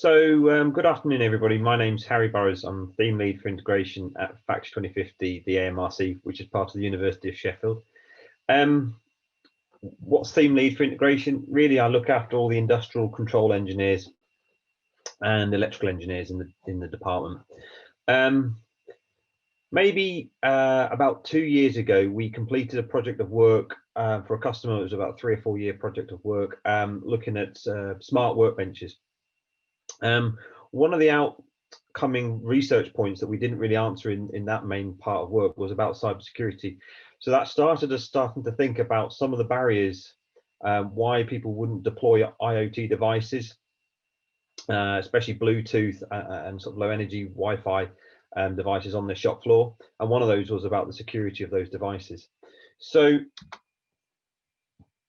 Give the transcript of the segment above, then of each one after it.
Good afternoon, everybody. My name's Harry Burrows. I'm Theme Lead for Integration at Factory 2050, the AMRC, which is part of the University of Sheffield. What's Theme Lead for Integration? Really, I look after all the industrial control engineers and electrical engineers in the department. Maybe about 2 years ago, we completed a project of work for a customer. It was about a 3 or 4 year project of work looking at smart workbenches. One of the outcoming research points that we didn't really answer in that main part of work was about cybersecurity. So that started us starting to think about some of the barriers, why people wouldn't deploy IoT devices, especially Bluetooth and sort of low energy Wi-Fi devices on the shop floor. And one of those was about the security of those devices. So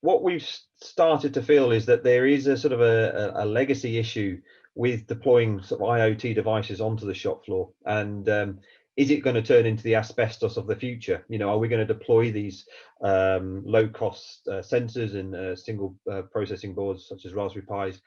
what we've started to feel is that there is a sort of a legacy issue with deploying sort of IoT devices onto the shop floor, and is it going to turn into the asbestos of the future? You know, are we going to deploy these low-cost sensors and single processing boards such as Raspberry Pis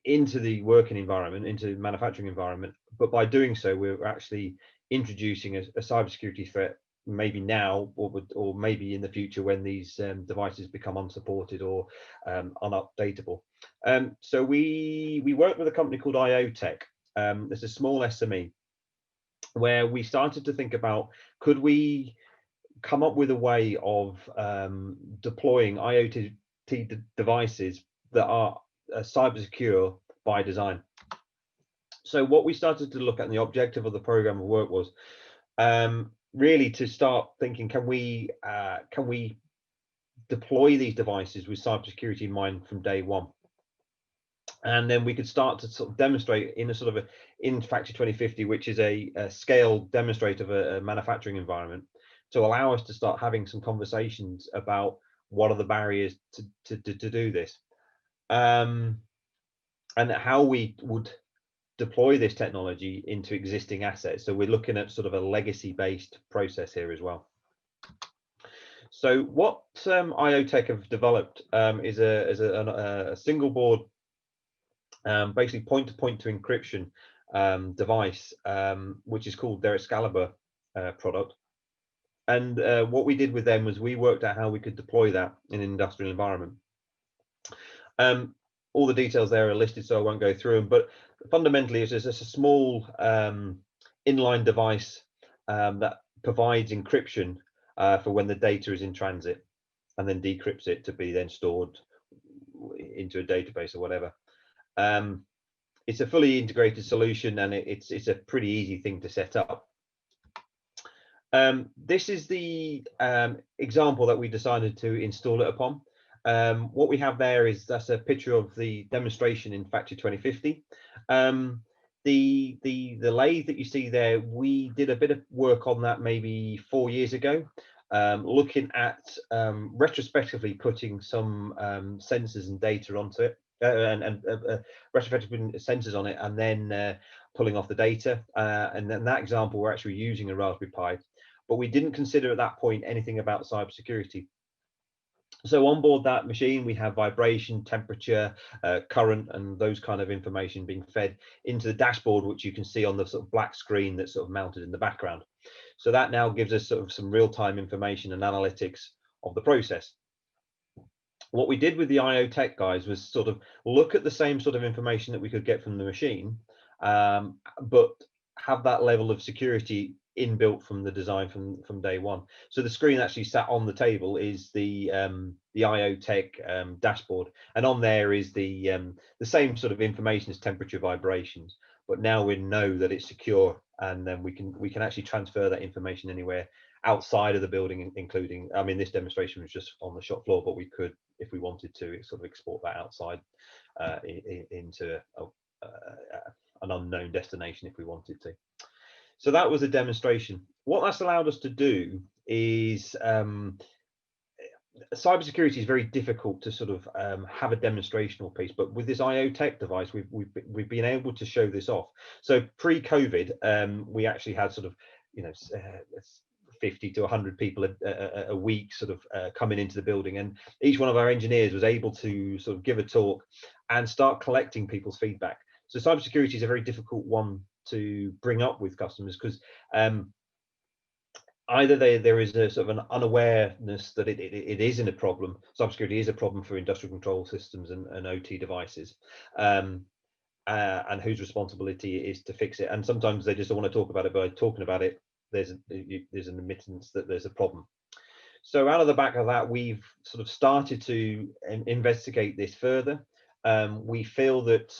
into the working environment, into the manufacturing environment? But by doing so, we're actually introducing a cybersecurity threat, maybe now or maybe in the future when these devices become unsupported or unupdatable. So we worked with a company called Ioetec. It's a small SME where we started to think about, could we come up with a way of deploying IoT devices that are cyber secure by design. So what we started to look at, and the objective of the program of work was really to start thinking, can we deploy these devices with cybersecurity in mind from day one? And then we could start to sort of demonstrate in a sort of in Factory 2050, which is a scale demonstrator of a manufacturing environment, to allow us to start having some conversations about what are the barriers to do this, and how we would deploy this technology into existing assets. So we're looking at sort of a legacy-based process here as well. So what Ioetec have developed is a single board, basically point-to-point to encryption device, which is called their Excalibur product. And what we did with them was we worked out how we could deploy that in an industrial environment. All the details there are listed, so I won't go through them, but fundamentally it's just a small inline device that provides encryption for when the data is in transit, and then decrypts it to be then stored into a database or whatever. It's a fully integrated solution, and it's a pretty easy thing to set up. This is the example that we decided to install it upon. What we have there is that's a picture of the demonstration in Factory 2050. The lathe that you see there, we did a bit of work on that maybe 4 years ago, looking at retrospectively putting some sensors and data onto it, and retrospectively putting sensors on it, and then pulling off the data. And then that example, we're actually using a Raspberry Pi, but we didn't consider at that point anything about cybersecurity. So on board that machine, we have vibration, temperature, current, and those kind of information being fed into the dashboard, which you can see on the sort of black screen that's sort of mounted in the background. So that now gives us sort of some real-time information and analytics of the process. What we did with the Ioetec guys was sort of look at the same sort of information that we could get from the machine, but have that level of security inbuilt from the design from day one. So the screen actually sat on the table is the Ioetec dashboard, and on there is the same sort of information as temperature, vibrations, but now we know that it's secure, and then we can actually transfer that information anywhere outside of the building, including, I mean, this demonstration was just on the shop floor, but we could, if we wanted to, sort of export that outside into an unknown destination if we wanted to. So that was a demonstration. What that's allowed us to do is, cybersecurity is very difficult to sort of have a demonstrational piece, but with this Ioetec device, we've been able to show this off. So pre-COVID, we actually had sort of, you know, 50 to 100 people a week sort of coming into the building, and each one of our engineers was able to sort of give a talk and start collecting people's feedback. So cybersecurity is a very difficult one to bring up with customers, because either there is a sort of an unawareness that it isn't a problem. Cybersecurity is a problem for industrial control systems and OT devices, and whose responsibility it is to fix it. And sometimes they just don't want to talk about it. By talking about it, there's an admittance that there's a problem. So out of the back of that, we've sort of started to investigate this further. We feel that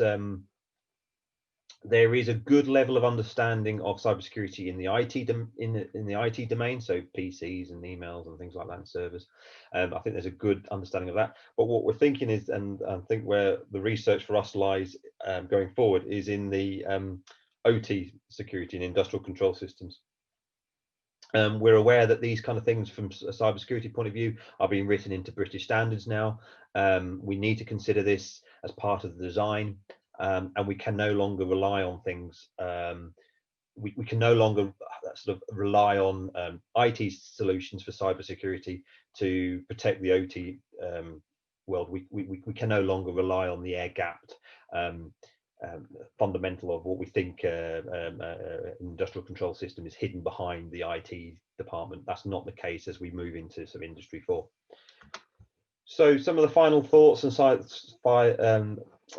there is a good level of understanding of cybersecurity in the IT domain, so PCs and emails and things like that, and servers. I think there's a good understanding of that. But what we're thinking is, and I think where the research for us lies going forward, is in the OT security and industrial control systems. We're aware that these kind of things, from a cybersecurity point of view, are being written into British standards now. We need to consider this as part of the design. And we can no longer rely on things. We can no longer sort of rely on IT solutions for cybersecurity to protect the OT world. We can no longer rely on the air-gapped fundamental of what we think industrial control system is hidden behind the IT department. That's not the case as we move into sort of Industry 4. So some of the final thoughts and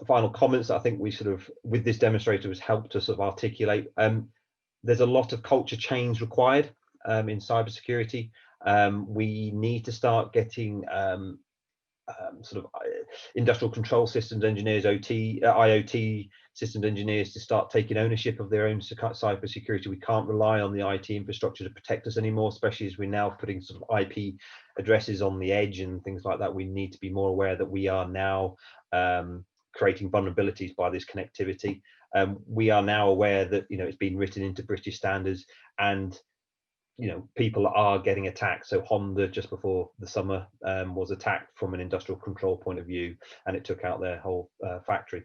final comments that I think we sort of, with this demonstrator, has helped us sort of articulate. There's a lot of culture change required in cybersecurity. We need to start getting sort of industrial control systems engineers, IoT systems engineers, to start taking ownership of their own cybersecurity. We can't rely on the IT infrastructure to protect us anymore, especially as we're now putting sort of IP addresses on the edge and things like that. We need to be more aware that we are now creating vulnerabilities by this connectivity. We are now aware that, you know, it's been written into British standards, and you know, people are getting attacked. So Honda, just before the summer, was attacked from an industrial control point of view, and it took out their whole factory.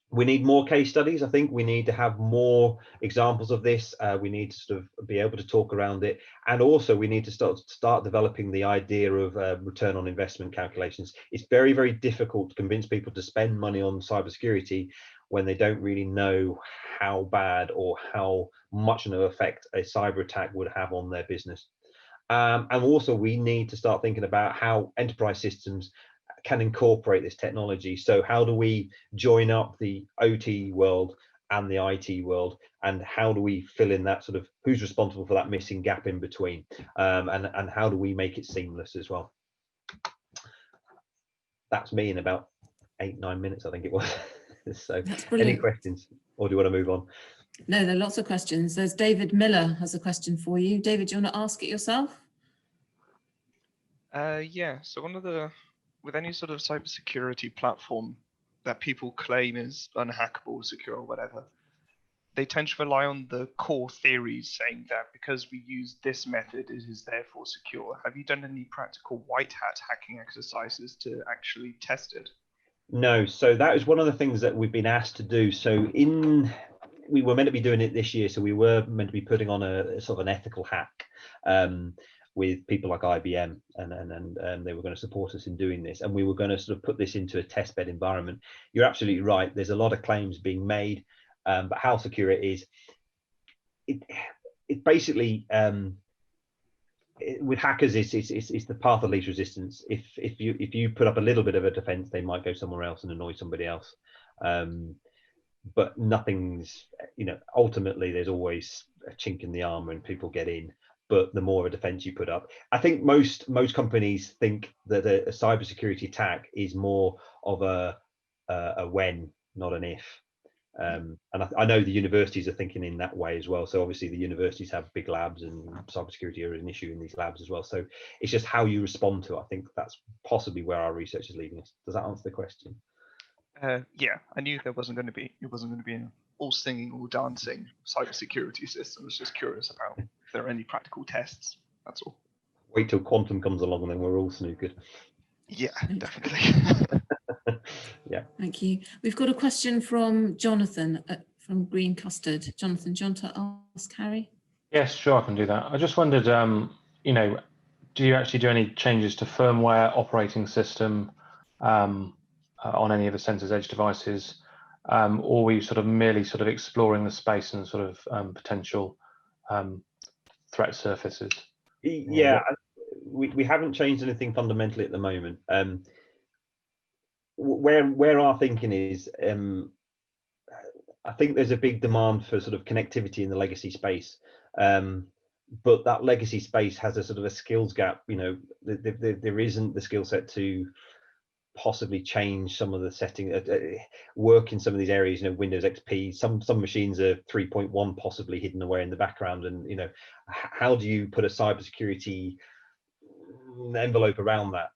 We need more case studies. I think we need to have more examples of this. We need to sort of be able to talk around it, and also we need to start developing the idea of return on investment calculations. It's very, very difficult to convince people to spend money on cybersecurity when they don't really know how bad or how much of an effect a cyber attack would have on their business. And also we need to start thinking about how enterprise systems can incorporate this technology. So how do we join up the OT world and the IT world, and how do we fill in that sort of, who's responsible for that missing gap in between, and how do we make it seamless as well? That's me in about 8-9 minutes, I think it was. So any questions, or do you want to move on? No, there are lots of questions. There's David Miller has a question for you. David, do you want to ask it yourself? Yeah, so with any sort of cybersecurity platform that people claim is unhackable, secure, or whatever, they tend to rely on the core theories, saying that because we use this method, it is therefore secure. Have you done any practical white hat hacking exercises to actually test it? No, so that is one of the things that we've been asked to do. So we were meant to be doing it this year, so we were meant to be putting on a sort of an ethical hack with people like IBM, and they were going to support us in doing this, and we were going to sort of put this into a testbed environment. You're absolutely right. There's a lot of claims being made, but how secure it is, it basically with hackers, it's the path of least resistance. If you put up a little bit of a defense, they might go somewhere else and annoy somebody else. But nothing's, you know, ultimately there's always a chink in the armor and people get in. But the more of a defense you put up, I think most companies think that a cybersecurity attack is more of a when, not an if. And I know the universities are thinking in that way as well. So obviously the universities have big labs, and cybersecurity are an issue in these labs as well. So it's just how you respond to it. I think that's possibly where our research is leading us. Does that answer the question? Yeah, I knew it wasn't going to be an all singing, all dancing cybersecurity system. I was just curious about if there are any practical tests. That's all. Wait till quantum comes along and then we're all snookered. Yeah, definitely. Yeah. Thank you. We've got a question from Jonathan from Green Custard. Jonathan, do you want to ask Harry? Yes, sure, I can do that. I just wondered, you know, do you actually do any changes to firmware, operating system, on any of the sensors edge devices, or were you sort of merely sort of exploring the space and sort of potential threat surfaces? Yeah, we haven't changed anything fundamentally at the moment. Where our thinking is, I think there's a big demand for sort of connectivity in the legacy space, but that legacy space has a sort of a skills gap. You know, there isn't the skill set to possibly change some of the setting, work in some of these areas. You know, Windows XP, some machines are 3.1 possibly hidden away in the background, and you know, how do you put a cybersecurity envelope around that?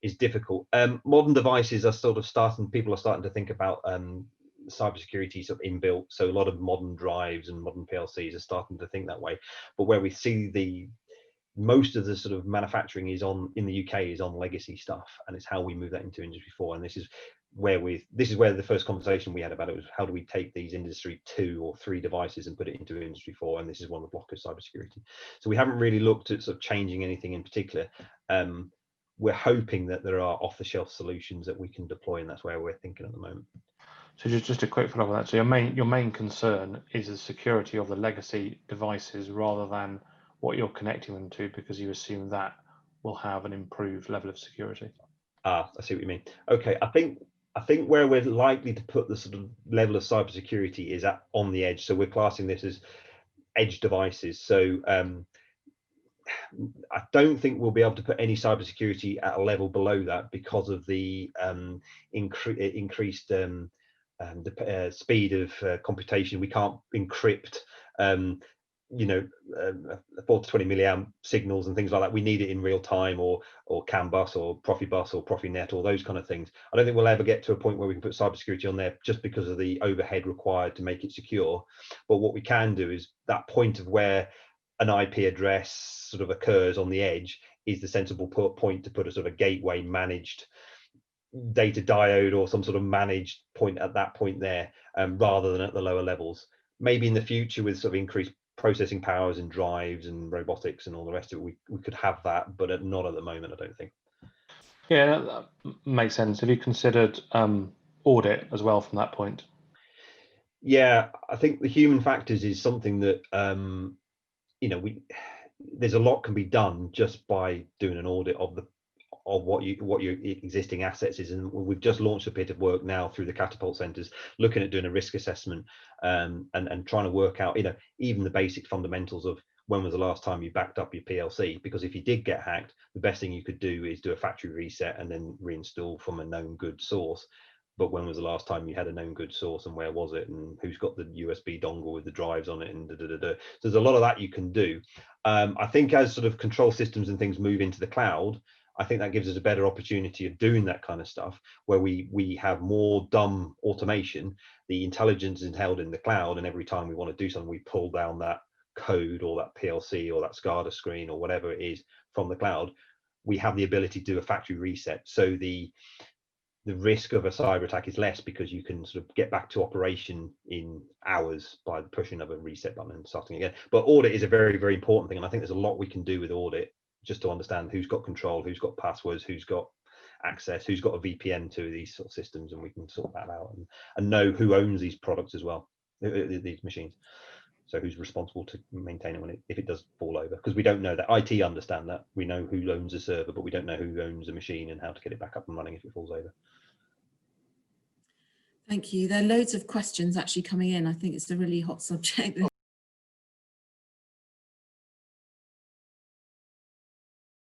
Is difficult. Modern devices are sort of people are starting to think about cybersecurity sort of inbuilt. So a lot of modern drives and modern PLCs are starting to think that way. But where we see most of the sort of manufacturing is in the UK is on legacy stuff, and it's how we move that into Industry 4. And this is where the first conversation we had about it was, how do we take these Industry 2 or 3 devices and put it into Industry 4? And this is one of the blockers, cybersecurity. So we haven't really looked at sort of changing anything in particular. We're hoping that there are off-the-shelf solutions that we can deploy, and that's where we're thinking at the moment. So just a quick follow-up on that. So your main concern is the security of the legacy devices rather than what you're connecting them to, because you assume that will have an improved level of security. I see what you mean. Okay, I think where we're likely to put the sort of level of cybersecurity is on the edge. So we're classing this as edge devices. So I don't think we'll be able to put any cybersecurity at a level below that because of the increased speed of computation. We can't encrypt, you know, 4 to 20 milliamp signals and things like that. We need it in real time, or CAN bus or Profibus or Profinet, all those kind of things. I don't think we'll ever get to a point where we can put cybersecurity on there just because of the overhead required to make it secure. But what we can do is that point of where an IP address sort of occurs on the edge is the sensible point to put a sort of gateway managed data diode or some sort of managed point at that point there, rather than at the lower levels. Maybe in the future with sort of increased processing powers and drives and robotics and all the rest of it, we could have that, but not at the moment, I don't think. Yeah, that makes sense. Have you considered audit as well from that point? Yeah, I think the human factors is something that you know, there's a lot can be done just by doing an audit of what your existing assets is, and we've just launched a bit of work now through the catapult centers looking at doing a risk assessment, and trying to work out, you know, even the basic fundamentals of when was the last time you backed up your PLC, because if you did get hacked, the best thing you could do is do a factory reset and then reinstall from a known good source. But when was the last time you had a known good source, and where was it, and who's got the USB dongle with the drives on it, and So there's a lot of that you can do. I think as sort of control systems and things move into the cloud, I think that gives us a better opportunity of doing that kind of stuff, where we have more dumb automation. The intelligence is held in the cloud, and every time we want to do something, we pull down that code or that PLC or that SCADA screen or whatever it is from the cloud. We have the ability to do a factory reset. So the risk of a cyber attack is less, because you can sort of get back to operation in hours by pushing of a reset button and starting again. But audit is a very, very important thing, and I think there's a lot we can do with audit just to understand who's got control, who's got passwords, who's got access, who's got a VPN to these sort of systems, and we can sort that out and know who owns these products as well, these machines. So who's responsible to maintain it if it does fall over, because we don't know that. IT understand that. We know who owns a server, but we don't know who owns a machine and how to get it back up and running if it falls over. Thank you. There are loads of questions actually coming in. I think it's a really hot subject.